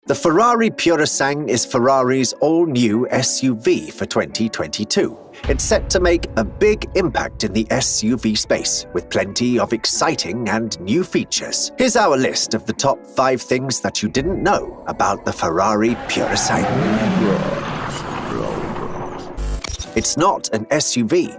The Ferrari Purasangue is Ferrari's all-new SUV for 2022. It's set to make a big impact in the SUV space, with plenty of exciting and new features. Here's our list of the top 5 things that you didn't know about the Ferrari Purasangue. It's not an SUV.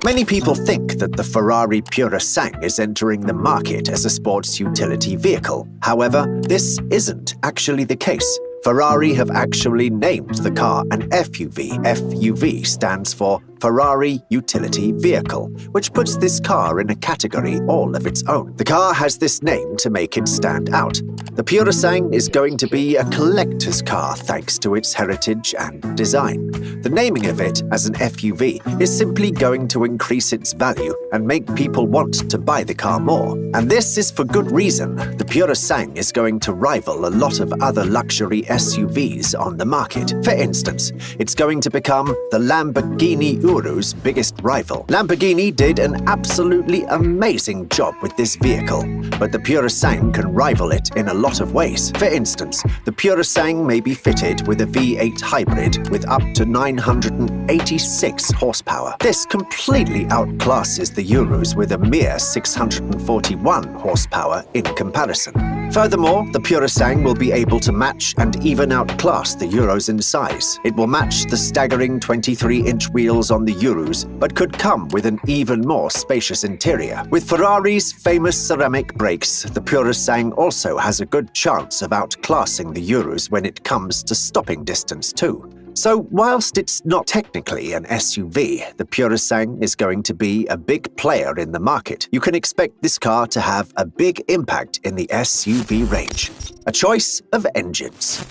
Many people think that the Ferrari Purasangue is entering the market as a sports utility vehicle. However, this isn't actually the case. Ferrari have actually named the car an FUV. FUV stands for Ferrari Utility Vehicle, which puts this car in a category all of its own. The car has this name to make it stand out. The Purasangue is going to be a collector's car thanks to its heritage and design. The naming of it as an FUV is simply going to increase its value and make people want to buy the car more. And this is for good reason. The Purasangue is going to rival a lot of other luxury SUVs on the market. For instance, it's going to become the Lamborghini Uru's biggest rival. Lamborghini did an absolutely amazing job with this vehicle, but the Purasangue can rival it in a lot of ways. For instance, the Purasangue may be fitted with a V8 hybrid with up to 986 horsepower. This completely outclasses the Urus with a mere 641 horsepower in comparison. Furthermore, the Purasangue will be able to match and even outclass the Urus in size. It will match the staggering 23-inch wheels on the Urus, but could come with an even more spacious interior. With Ferrari's famous ceramic brakes, the Purasangue also has a good chance of outclassing the Urus when it comes to stopping distance too. So, whilst it's not technically an SUV, the Purasangue is going to be a big player in the market. You can expect this car to have a big impact in the SUV range. A choice of engines.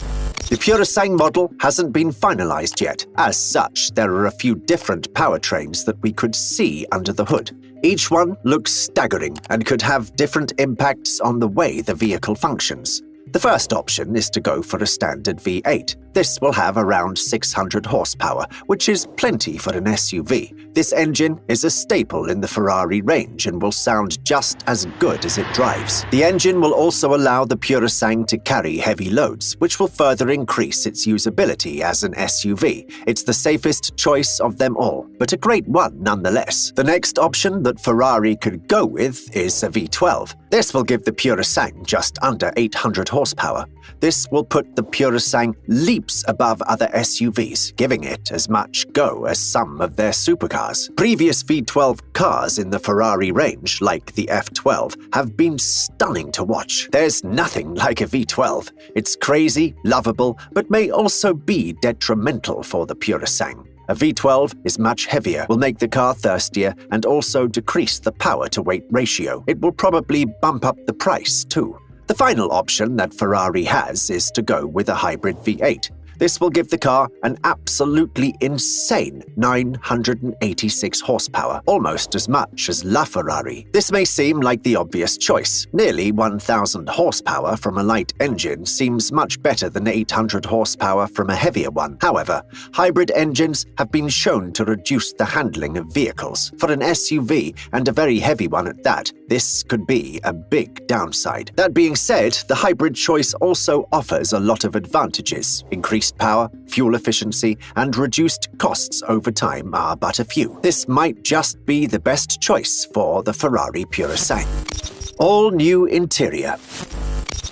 The Purasangue model hasn't been finalized yet. As such, there are a few different powertrains that we could see under the hood. Each one looks staggering and could have different impacts on the way the vehicle functions. The first option is to go for a standard V8. This will have around 600 horsepower, which is plenty for an SUV. This engine is a staple in the Ferrari range and will sound just as good as it drives. The engine will also allow the Purasangue to carry heavy loads, which will further increase its usability as an SUV. It's the safest choice of them all, but a great one nonetheless. The next option that Ferrari could go with is a V12. This will give the Purasangue just under 800 horsepower. This will put the Purasangue leaps above other SUVs, giving it as much go as some of their supercars. Previous V12 cars in the Ferrari range, like the F12, have been stunning to watch. There's nothing like a V12. It's crazy, lovable, but may also be detrimental for the Purasangue. A V12 is much heavier, will make the car thirstier, and also decrease the power-to-weight ratio. It will probably bump up the price, too. The final option that Ferrari has is to go with a hybrid V8. This will give the car an absolutely insane 986 horsepower, almost as much as LaFerrari. This may seem like the obvious choice. Nearly 1,000 horsepower from a light engine seems much better than 800 horsepower from a heavier one. However, hybrid engines have been shown to reduce the handling of vehicles. For an SUV, and a very heavy one at that, this could be a big downside. That being said, the hybrid choice also offers a lot of advantages. Increased power, fuel efficiency, and reduced costs over time are but a few. This might just be the best choice for the Ferrari Purasangue. All new interior.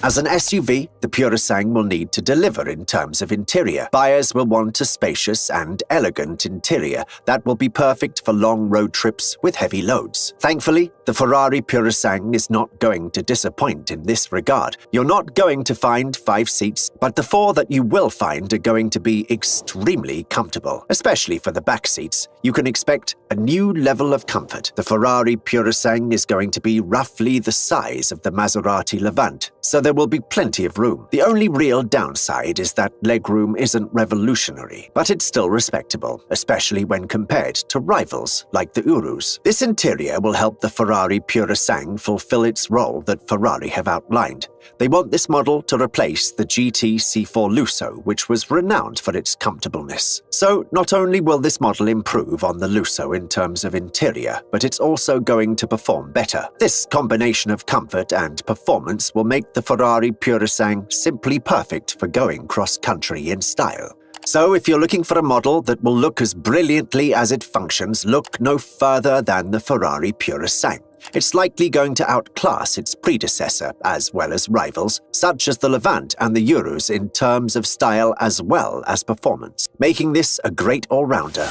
As an SUV, the Purasangue will need to deliver in terms of interior. Buyers will want a spacious and elegant interior that will be perfect for long road trips with heavy loads. Thankfully, the Ferrari Purasangue is not going to disappoint in this regard. You're not going to find 5 seats, but the 4 that you will find are going to be extremely comfortable, especially for the back seats. You can expect a new level of comfort. The Ferrari Purasangue is going to be roughly the size of the Maserati Levante, so there will be plenty of room. The only real downside is that legroom isn't revolutionary, but it's still respectable, especially when compared to rivals like the Urus. This interior will help the Ferrari Purasangue fulfill its role that Ferrari have outlined. They want this model to replace the GT C4 Lusso, which was renowned for its comfortableness. So not only will this model improve on the Lusso in terms of interior, but it's also going to perform better. This combination of comfort and performance will make the Ferrari Ferrari Purasang simply perfect for going cross-country in style. So if you're looking for a model that will look as brilliantly as it functions, look no further than the Ferrari Purasang. It's likely going to outclass its predecessor, as well as rivals, such as the Levant and the Urus in terms of style as well as performance, making this a great all-rounder,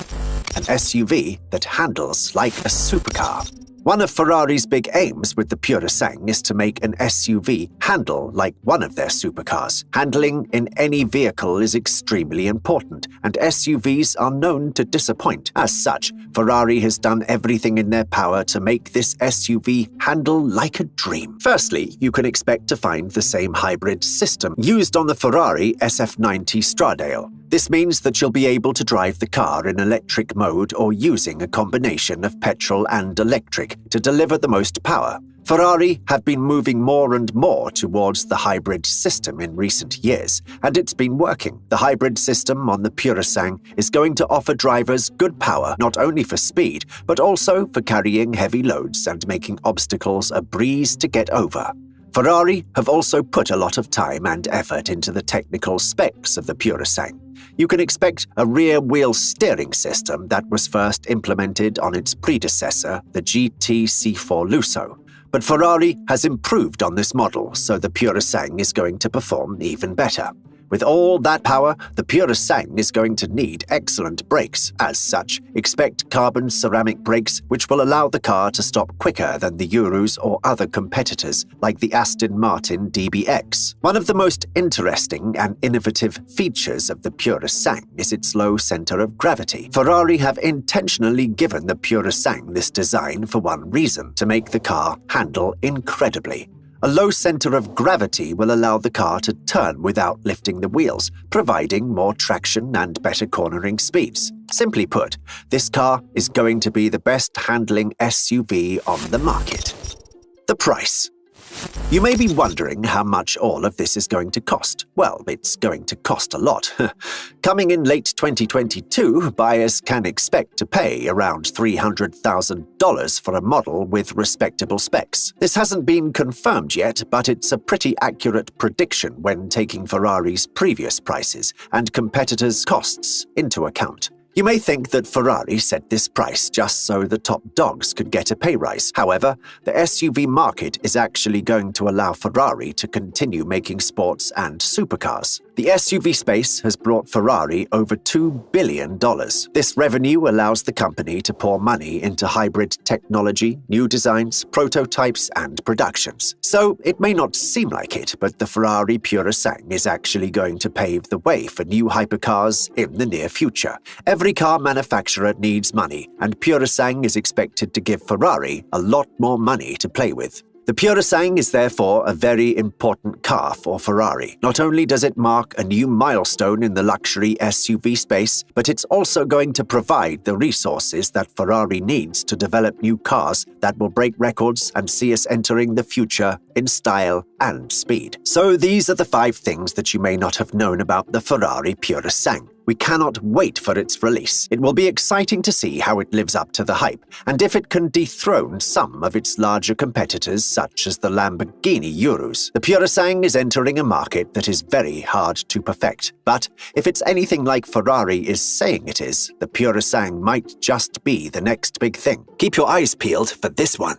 an SUV that handles like a supercar. One of Ferrari's big aims with the Purasang is to make an SUV handle like one of their supercars. Handling in any vehicle is extremely important, and SUVs are known to disappoint. As such, Ferrari has done everything in their power to make this SUV handle like a dream. Firstly, you can expect to find the same hybrid system used on the Ferrari SF90 Stradale. This means that you'll be able to drive the car in electric mode or using a combination of petrol and electric to deliver the most power. Ferrari have been moving more and more towards the hybrid system in recent years, and it's been working. The hybrid system on the Purasang is going to offer drivers good power not only for speed, but also for carrying heavy loads and making obstacles a breeze to get over. Ferrari have also put a lot of time and effort into the technical specs of the Purasang. You can expect a rear-wheel steering system that was first implemented on its predecessor, the GT C4 Lusso. But Ferrari has improved on this model, so the Purasang is going to perform even better. With all that power, the Purasang is going to need excellent brakes. As such, expect carbon ceramic brakes which will allow the car to stop quicker than the Urus or other competitors like the Aston Martin DBX. One of the most interesting and innovative features of the Purasang is its low center of gravity. Ferrari have intentionally given the Purasang this design for one reason: to make the car handle incredibly. A low center of gravity will allow the car to turn without lifting the wheels, providing more traction and better cornering speeds. Simply put, this car is going to be the best handling SUV on the market. The price. You may be wondering how much all of this is going to cost. Well, it's going to cost a lot. Coming in late 2022, buyers can expect to pay around $300,000 for a model with respectable specs. This hasn't been confirmed yet, but it's a pretty accurate prediction when taking Ferrari's previous prices and competitors' costs into account. You may think that Ferrari set this price just so the top dogs could get a pay rise. However, the SUV market is actually going to allow Ferrari to continue making sports and supercars. The SUV space has brought Ferrari over $2 billion. This revenue allows the company to pour money into hybrid technology, new designs, prototypes, and productions. So it may not seem like it, but the Ferrari Purasang is actually going to pave the way for new hypercars in the near future. Every car manufacturer needs money, and Purasang is expected to give Ferrari a lot more money to play with. The Purasang is therefore a very important car for Ferrari. Not only does it mark a new milestone in the luxury SUV space, but it's also going to provide the resources that Ferrari needs to develop new cars that will break records and see us entering the future in style and speed. So these are the 5 things that you may not have known about the Ferrari Purasang. We cannot wait for its release. It will be exciting to see how it lives up to the hype, and if it can dethrone some of its larger competitors such as the Lamborghini Urus. The Purasang is entering a market that is very hard to perfect, but if it's anything like Ferrari is saying it is, the Purasang might just be the next big thing. Keep your eyes peeled for this one.